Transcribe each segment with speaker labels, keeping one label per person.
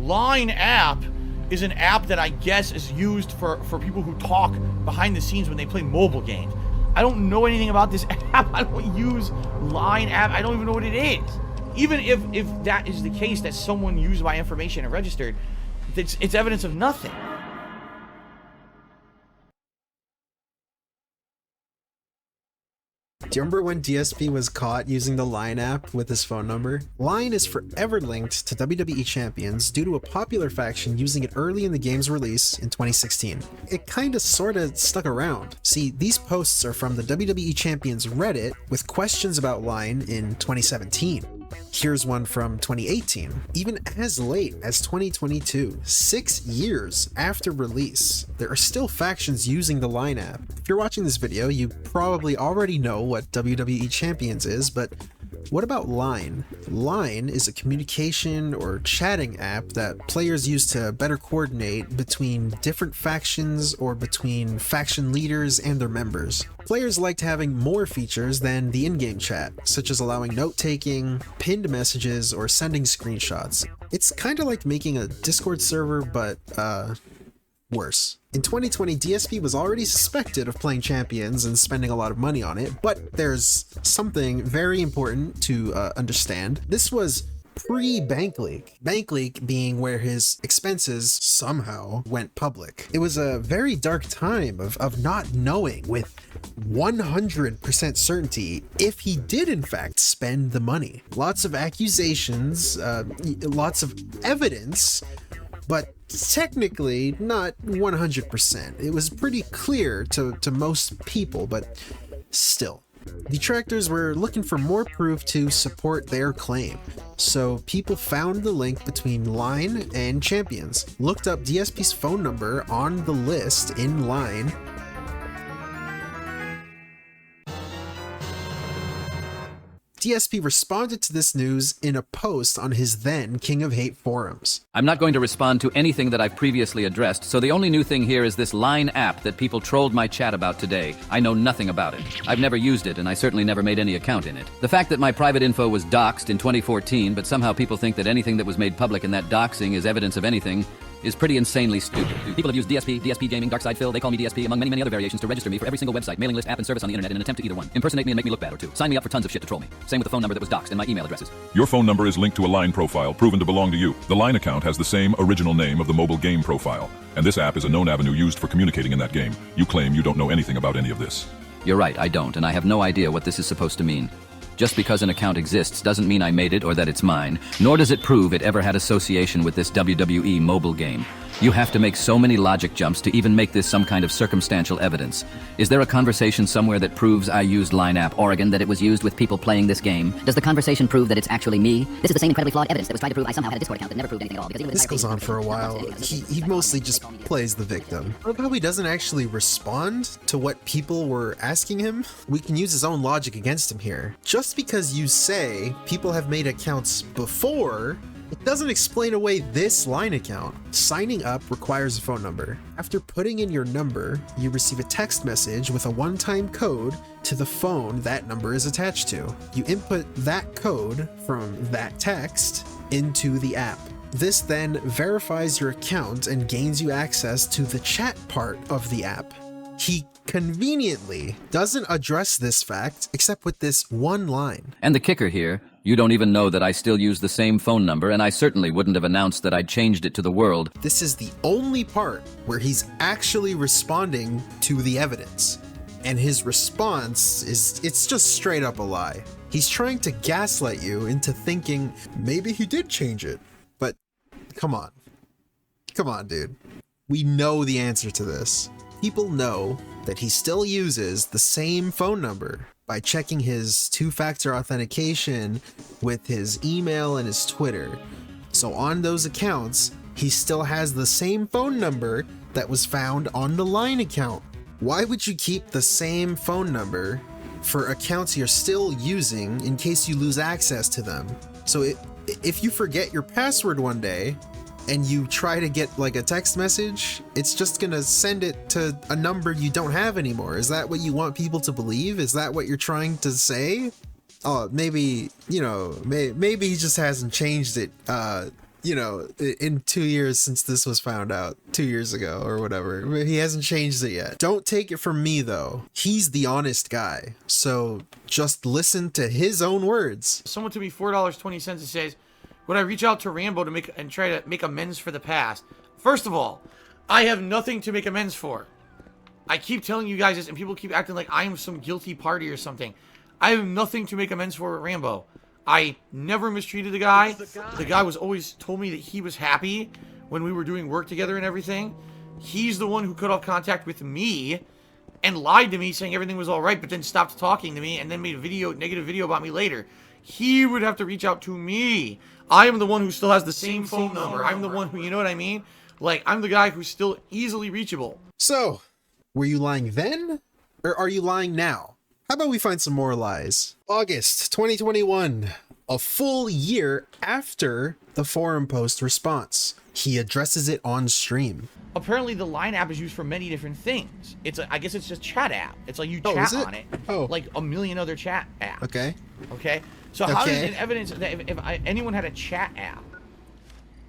Speaker 1: Line app is an app that I guess is used for people who talk behind the scenes when they play mobile games. I don't know anything about this app. I don't use Line app. I don't even know what it is. Even if that is the case, that someone used my information and registered, it's evidence of nothing.
Speaker 2: Do you remember when DSP was caught using the LINE app with his phone number? LINE is forever linked to WWE Champions due to a popular faction using it early in the game's release in 2016. It kinda sorta stuck around. See, these posts are from the WWE Champions Reddit with questions about LINE in 2017. Here's one from 2018. Even as late as 2022, 6 years after release, there are still factions using the LINE app. If you're watching this video, you probably already know what WWE Champions is, but what about LINE? LINE is a communication or chatting app that players use to better coordinate between different factions or between faction leaders and their members. Players liked having more features than the in-game chat, such as allowing note-taking, pinned messages, or sending screenshots. It's kinda like making a Discord server, but, worse. In 2020, DSP was already suspected of playing Champions and spending a lot of money on it, but there's something very important to understand. This was pre-Bank Leak. Bank Leak being where his expenses somehow went public. It was a very dark time of not knowing with 100% certainty if he did in fact spend the money. Lots of accusations, lots of evidence, but technically not 100%. It was pretty clear to most people, but still. Detractors were looking for more proof to support their claim, so people found the link between LINE and Champions, looked up DSP's phone number on the list in LINE, DSP responded to this news in a post on his then King of Hate forums.
Speaker 3: I'm not going to respond to anything that I've previously addressed, so the only new thing here is this LINE app that people trolled my chat about today. I know nothing about it. I've never used it, and I certainly never made any account in it. The fact that my private info was doxed in 2014, but somehow people think that anything that was made public in that doxing is evidence of anything, is pretty insanely stupid. People have used DSP, DSPGaming, Darkside Phil, they call me DSP, among many other variations to register me for every single website, mailing list, app, and service on the internet in an attempt to either one, impersonate me and make me look bad, or two, sign me up for tons of shit to troll me. Same with the phone number that was doxed and my email addresses.
Speaker 4: Your phone number is linked to a LINE profile proven to belong to you. The LINE account has the same original name of the mobile game profile, and this app is a known avenue used for communicating in that game. You claim you don't know anything about any of this.
Speaker 3: You're right, I don't, and I have no idea what this is supposed to mean. Just because an account exists doesn't mean I made it or that it's mine, nor does it prove it ever had association with this WWE mobile game. You have to make so many logic jumps to even make this some kind of circumstantial evidence. Is there a conversation somewhere that proves I used LINE app Oregon, that it was used with people playing this game? Does the conversation prove that it's actually me? This is the same incredibly flawed evidence that was tried to prove I somehow had a Discord account that never proved anything at all. Because
Speaker 2: this goes on for a while. He mostly just plays the victim. I love how he doesn't actually respond to what people were asking him. We can use his own logic against him here. Just because you say people have made accounts before, it doesn't explain away this LINE account. Signing up requires a phone number. After putting in your number, you receive a text message with a one-time code to the phone that number is attached to. You input that code from that text into the app. This then verifies your account and gains you access to the chat part of the app. He conveniently doesn't address this fact except with this one line.
Speaker 3: And the kicker here, you don't even know that I still use the same phone number, and I certainly wouldn't have announced that I'd changed it to the world.
Speaker 2: This is the only part where he's actually responding to the evidence. And his response it's just straight up a lie. He's trying to gaslight you into thinking maybe he did change it. But come on. Come on, dude. We know the answer to this. People know that he still uses the same phone number by checking his two-factor authentication with his email and his Twitter. So on those accounts, he still has the same phone number that was found on the LINE account. Why would you keep the same phone number for accounts you're still using in case you lose access to them? So if you forget your password one day, and you try to get like a text message, it's just gonna send it to a number you don't have anymore. Is that what you want people to believe? Is that what you're trying to say? Oh, maybe, you know, maybe he just hasn't changed it you know, in 2 years since this was found out, 2 years ago or whatever. He hasn't changed it yet. Don't take it from me, though. He's the honest guy. So just listen to his own words.
Speaker 1: Someone took me $4.20 and says, would I reach out to Rambo to try to make amends for the past? First of all, I have nothing to make amends for. I keep telling you guys this, and people keep acting like I am some guilty party or something. I have nothing to make amends for with Rambo. I never mistreated the guy. The guy was always told me that he was happy when we were doing work together and everything. He's the one who cut off contact with me and lied to me saying everything was all right, but then stopped talking to me and then made a negative video about me later. He would have to reach out to me. I am the one who still has the same phone number. I'm the one who, you know what I mean? Like, I'm the guy who's still easily reachable.
Speaker 2: So, were you lying then? Or are you lying now? How about we find some more lies? August 2021, a full year after the forum post response. He addresses it on stream.
Speaker 1: Apparently, the Line app is used for many different things. I guess it's just chat app. It's like you chat on it.
Speaker 2: Oh.
Speaker 1: Like a million other chat apps.
Speaker 2: Okay.
Speaker 1: Okay? So how does it evidence that if anyone had a chat app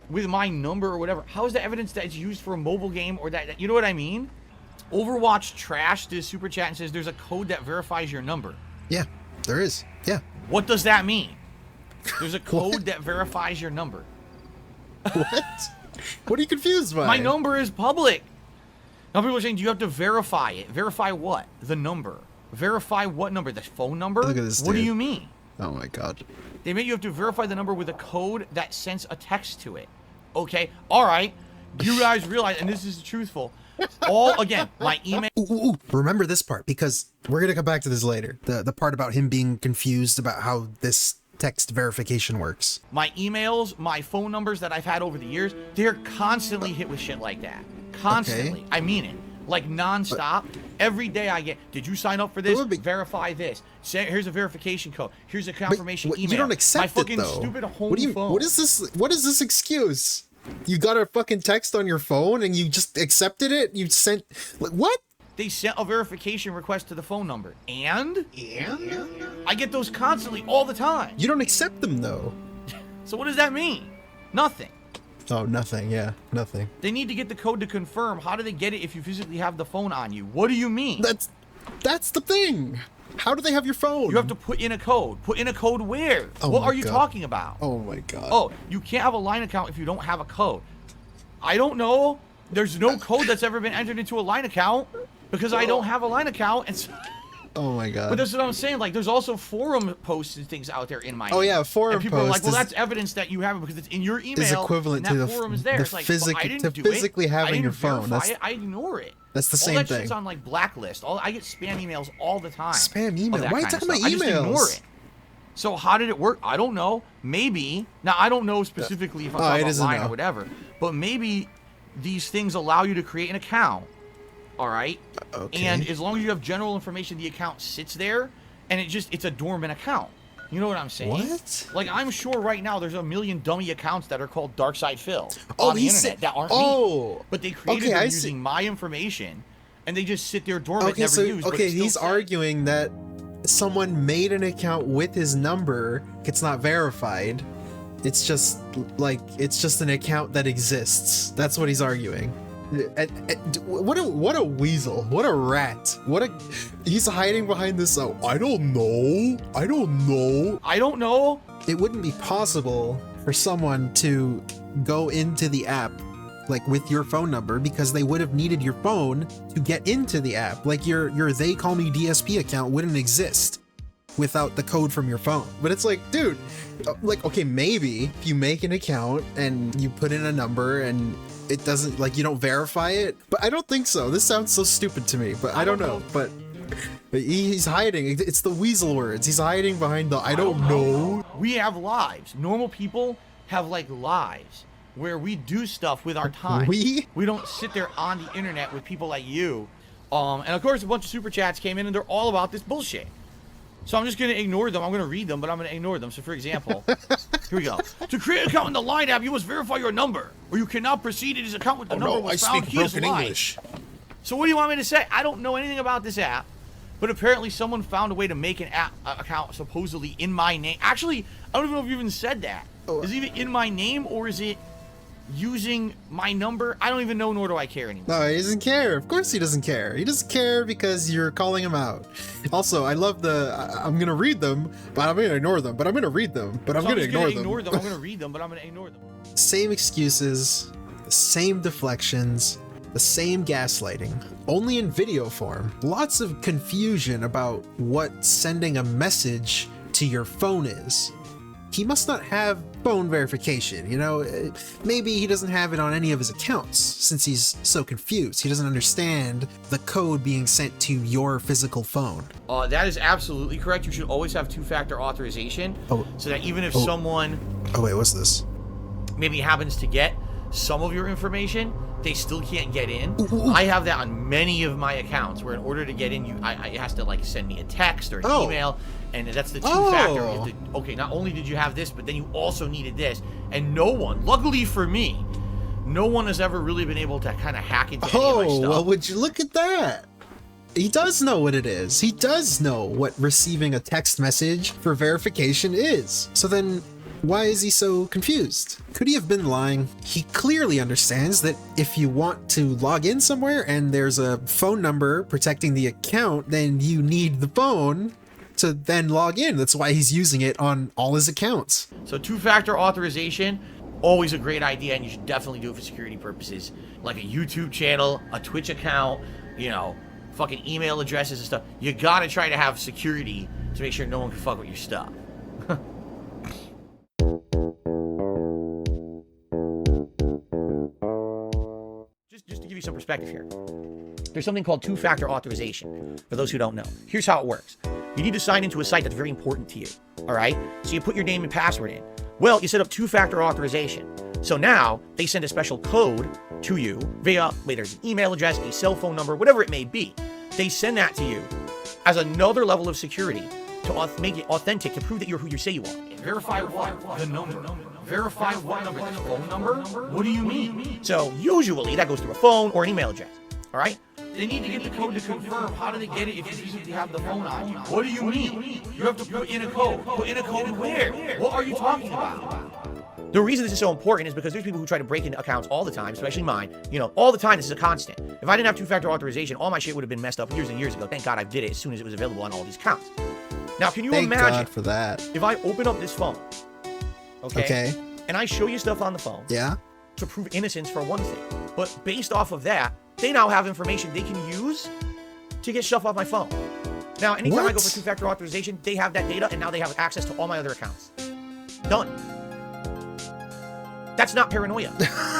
Speaker 1: with my number or whatever, how is that evidence that it's used for a mobile game or that you know what I mean? Overwatch Trash did a super chat and says there's a code that verifies your number.
Speaker 2: Yeah, there is. Yeah.
Speaker 1: What does that mean? There's a code that verifies your number.
Speaker 2: What? What are you confused by?
Speaker 1: My number is public. Now people are saying, do you have to verify it? Verify what? The number. Verify what number? The phone number?
Speaker 2: Look at this
Speaker 1: What
Speaker 2: dude.
Speaker 1: do you mean?
Speaker 2: Oh my god.
Speaker 1: They make you have to verify the number with a code that sends a text to it. Okay, all right. You guys realize, and this is truthful. Again, my email.
Speaker 2: Ooh, remember this part because we're gonna come back to this later. The part about him being confused about how this text verification works.
Speaker 1: My emails, my phone numbers that I've had over the years, they're constantly hit with shit like that. Constantly.
Speaker 2: Okay.
Speaker 1: I mean it. Like nonstop. Every day I get, did you sign up for this?
Speaker 2: But
Speaker 1: Verify this. Here's a verification code. Here's a confirmation email.
Speaker 2: You don't accept
Speaker 1: my fucking
Speaker 2: it though.
Speaker 1: stupid home phone.
Speaker 2: What is this? What is this excuse? You got a fucking text on your phone and you just accepted it? You sent like what?
Speaker 1: They sent a verification request to the phone number. And I get those constantly all the time.
Speaker 2: You don't accept them though.
Speaker 1: So what does that mean? Nothing.
Speaker 2: Oh, nothing. Yeah, nothing.
Speaker 1: They need to get the code to confirm. How do they get it if you physically have the phone on you? What do you mean?
Speaker 2: That's the thing. How do they have your phone?
Speaker 1: You have to put in a code. Put in a code where?
Speaker 2: Oh
Speaker 1: what
Speaker 2: my
Speaker 1: are you
Speaker 2: God.
Speaker 1: talking about?
Speaker 2: Oh my god.
Speaker 1: Oh, you can't have a Line account if you don't have a code. I don't know. There's no code that's ever been entered into a Line account because I don't have a Line account. And so,
Speaker 2: Oh my god.
Speaker 1: but that's what I'm saying. Like, there's also forum posts and things out there in my.
Speaker 2: Oh yeah, forum
Speaker 1: and people are like,
Speaker 2: post
Speaker 1: well, that's evidence that you have it because it's in your email.
Speaker 2: is equivalent
Speaker 1: and
Speaker 2: to
Speaker 1: that
Speaker 2: the
Speaker 1: forum is there.
Speaker 2: the
Speaker 1: It's like, well, I didn't do
Speaker 2: physically
Speaker 1: it.
Speaker 2: having
Speaker 1: I
Speaker 2: your
Speaker 1: didn't
Speaker 2: phone.
Speaker 1: verify
Speaker 2: That's
Speaker 1: it. I ignore it.
Speaker 2: that's the
Speaker 1: All
Speaker 2: same
Speaker 1: that
Speaker 2: thing.
Speaker 1: shit's on like blacklist. I get spam emails all the time.
Speaker 2: Spam
Speaker 1: of
Speaker 2: email.
Speaker 1: that
Speaker 2: Why are you
Speaker 1: kind of
Speaker 2: talking about
Speaker 1: stuff. I just ignore
Speaker 2: emails?
Speaker 1: it. So how did it work? I don't know. Maybe now I don't know specifically if I'm talking about Line or whatever, but maybe these things allow you to create an account. All right.
Speaker 2: Okay.
Speaker 1: And as long as you have general information, the account sits there, and it's a dormant account. You know what I'm saying?
Speaker 2: What?
Speaker 1: Like, I'm sure right now there's a million dummy accounts that are called Darkside Phil
Speaker 2: Oh,
Speaker 1: on the
Speaker 2: he
Speaker 1: internet
Speaker 2: said-
Speaker 1: that aren't
Speaker 2: oh.
Speaker 1: me. But they created
Speaker 2: Okay,
Speaker 1: them
Speaker 2: I see.
Speaker 1: using my information, and they just sit there dormant,
Speaker 2: Okay,
Speaker 1: never
Speaker 2: so
Speaker 1: used. but
Speaker 2: okay,
Speaker 1: it's still
Speaker 2: he's
Speaker 1: set.
Speaker 2: arguing that someone made an account with his number. It's not verified. It's just an account that exists. That's what he's arguing. What a weasel. What a rat. He's hiding behind this. Oh, I don't know. I don't know. It wouldn't be possible for someone to go into the app like with your phone number because they would have needed your phone to get into the app. Like your They Call Me DSP account wouldn't exist without the code from your phone. But it's like, dude, like, okay, maybe if you make an account and you put in a number and it doesn't, like, you don't verify it, but I don't think so. This sounds so stupid to me, but I don't know. But he's hiding. It's the weasel words. He's hiding behind the I don't know.
Speaker 1: We have lives. Normal people have like lives where we do stuff with our time. We don't sit there on the internet with people like you. And of course, a bunch of super chats came in and they're all about this bullshit. So I'm just going to ignore them. I'm going to read them, but I'm going to ignore them. So for example, here we go. To create an account in the Line app, you must verify your number, or you cannot proceed in his account with the number was found. He is lying. So what do you want me to say? I don't know anything about this app, but apparently someone found a way to make an app account supposedly in my name. Actually, I don't even know if you even said that. Is it even in my name, or is it using my number? I don't even know, nor do I care anymore.
Speaker 2: No, he doesn't care. Of course he doesn't care. He doesn't care because you're calling him out. Also, I love I'm gonna read them, but I'm gonna ignore them. But I'm gonna read them, but I'm gonna ignore them.
Speaker 1: I'm gonna read them, but I'm gonna ignore them.
Speaker 2: Same excuses, the same deflections, the same gaslighting, only in video form. Lots of confusion about what sending a message to your phone is. He must not have phone verification, you know? Maybe he doesn't have it on any of his accounts since he's so confused. He doesn't understand the code being sent to your physical phone.
Speaker 1: That is absolutely correct. You should always have two-factor authorization so that even if someone...
Speaker 2: Oh wait, what's this?
Speaker 1: Maybe happens to get some of your information, they still can't get in.
Speaker 2: Ooh.
Speaker 1: I have that on many of my accounts where in order to get in, it has to like send me a text or an email, and that's the two-factor. Okay, not only did you have this, but then you also needed this, and no one, luckily for me, no one has ever really been able to kind of hack into any of my stuff.
Speaker 2: Well, would you look at that? He does know what it is. He does know what receiving a text message for verification is. So then, why is he so confused? Could he have been lying? He clearly understands that if you want to log in somewhere and there's a phone number protecting the account, then you need the phone to then log in. That's why he's using it on all his accounts.
Speaker 1: So two-factor authorization, always a great idea, and you should definitely do it for security purposes. Like a YouTube channel, a Twitch account, you know, fucking email addresses and stuff. You gotta try to have security to make sure no one can fuck with your stuff. Just to give you some perspective here, there's something called two-factor authorization, for those who don't know. Here's how it works. You need to sign into a site that's very important to you, all right? So you put your name and password in. Well, you set up two-factor authorization. So now they send a special code to you via whether it's an email address, a cell phone number, whatever it may be. They send that to you as another level of security to make it authentic, to prove that you're who you say you are. Verify what? The number. Verify what number? The phone number? What do you mean? So usually that goes through a phone or an email address, all right? They need to get the code to confirm. How do they get it if you have the phone on you? What do you mean? You have to put in a code. Put in a code where? What are you talking about? The reason this is so important is because there's people who try to break into accounts all the time, especially mine. You know, all the time, this is a constant. If I didn't have two-factor authorization, all my shit would have been messed up years and years ago. Thank God I did it as soon as it was available on all these accounts. Now, can you imagine
Speaker 2: God for that.
Speaker 1: if I open up this phone, okay, and I show you stuff on the phone, to prove innocence for one thing, but based off of that, they now have information they can use to get stuff off my phone. Now, anytime I go for two-factor authorization, they have that data, and now they have access to all my other accounts. Done. That's not paranoia.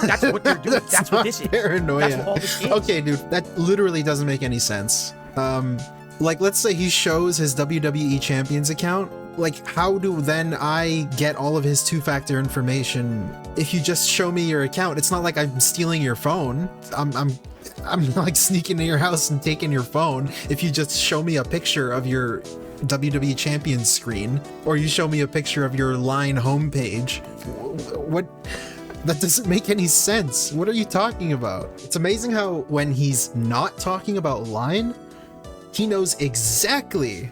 Speaker 1: That's what they're doing. That's what this is.
Speaker 2: Paranoia.
Speaker 1: That's what all this is.
Speaker 2: Okay, dude, that literally doesn't make any sense. Like, let's say he shows his WWE Champions account. Like, how do then I get all of his two-factor information if you just show me your account? It's not like I'm stealing your phone. I'm like sneaking into your house and taking your phone. If you just show me a picture of your WWE Champions screen, or you show me a picture of your LINE homepage, what? That doesn't make any sense. What are you talking about? It's amazing how when he's not talking about LINE, he knows exactly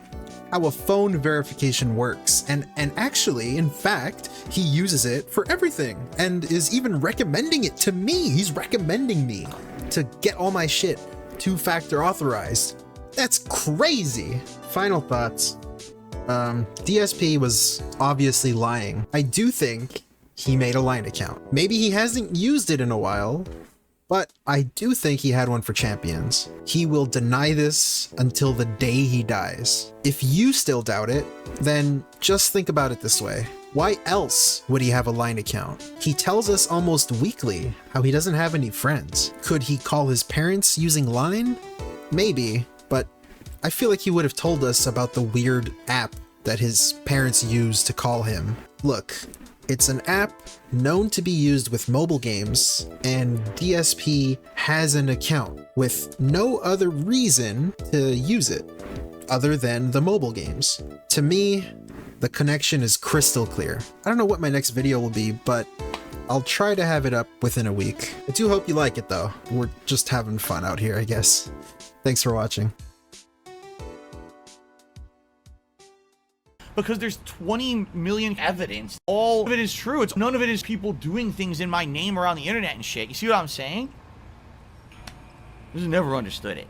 Speaker 2: how a phone verification works, and actually, in fact, he uses it for everything and is even recommending it to me. He's recommending me to get all my shit two-factor authorized. That's crazy. Final thoughts. DSP was obviously lying. I do think he made a LINE account. Maybe he hasn't used it in a while, but I do think he had one for Champions. He will deny this until the day he dies. If you still doubt it, then just think about it this way. Why else would he have a LINE account? He tells us almost weekly how he doesn't have any friends. Could he call his parents using LINE? Maybe, but I feel like he would have told us about the weird app that his parents use to call him. Look, it's an app known to be used with mobile games, and DSP has an account with no other reason to use it other than the mobile games. To me, the connection is crystal clear. I don't know what my next video will be, but I'll try to have it up within a week. I do hope you like it though. We're just having fun out here, I guess. Thanks for watching.
Speaker 1: because there's 20 million evidence. All of it is true. None of it is people doing things in my name around the internet and shit. You see what I'm saying? Just never understood it.